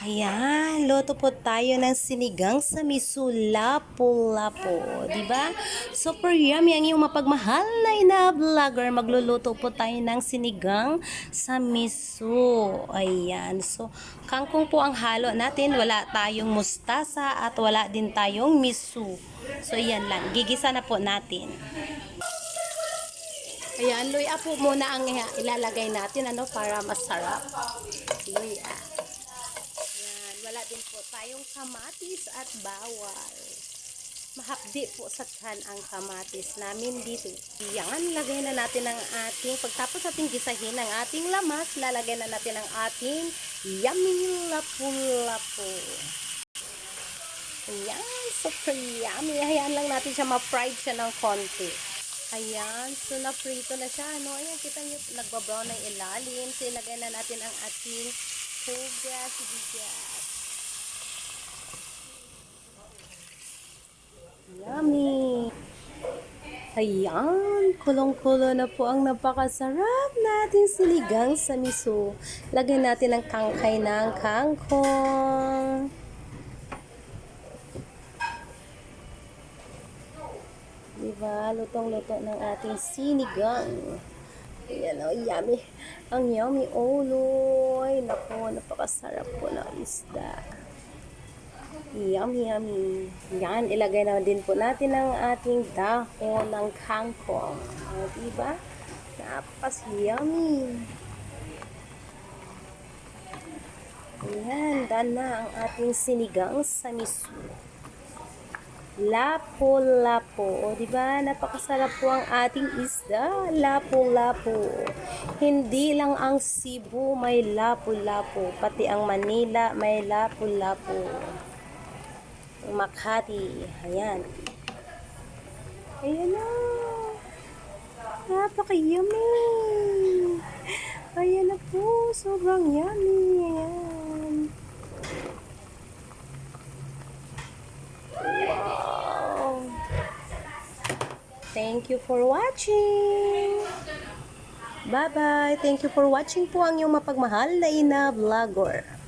Ayan, luto po tayo ng sinigang sa miso lapu-lapu, di ba? Super yummy ang iyong mapagmahal na ina-vlogger. Magluluto po tayo ng sinigang sa miso. Ayan, so kangkong po ang halo natin. Wala tayong mustasa at wala din tayong miso. So yan lang, gigisa na po natin. Ayan, luya po muna ang ilalagay natin para masarap. Luya. Wala din po tayong kamatis at bawal. Mahapdi po sa tiyan ang kamatis namin dito. Yan, lagay na natin ang ating, pagtapos ating gisahin ang ating lamas, lalagay na natin ang ating yummy lapu-lapu. Ayan, super yummy. Hayaan lang natin siya ma-fried siya ng konti. Ayan, so na-frito na siya. Ayan, kita nyo, nagbabrown na yung ilalim. So, ilagay na natin ang ating sibuyas. Yummy! Ayan, kulong-kulo na po ang napakasarap nating sinigang sa miso. Lagyan natin ang tangkay ng kangkong. Diba? Lutong-luto ng ating sinigang. Ayan o, yummy. Ang yummy uloy. Naku, napakasarap po ng isda. Yummy, yummy. Yan, ilagay na din po natin ang ating dahon ng kangkong. Diba? Napas-yummy. Ayan, done na ang ating sinigang sa miso. Lapu-lapu. O, diba? Napakasarap po ang ating isda. Lapu-lapu. Hindi lang ang Cebu may lapu-lapu. Pati ang Manila may lapu-lapu. Makati. Ayan. Ayan na. Napaka-yummy. Ayan na po. Sobrang yummy. Ayan. Wow. Thank you for watching. Bye-bye. Thank you for watching po ang iyong mapagmahal na ina-vlogger.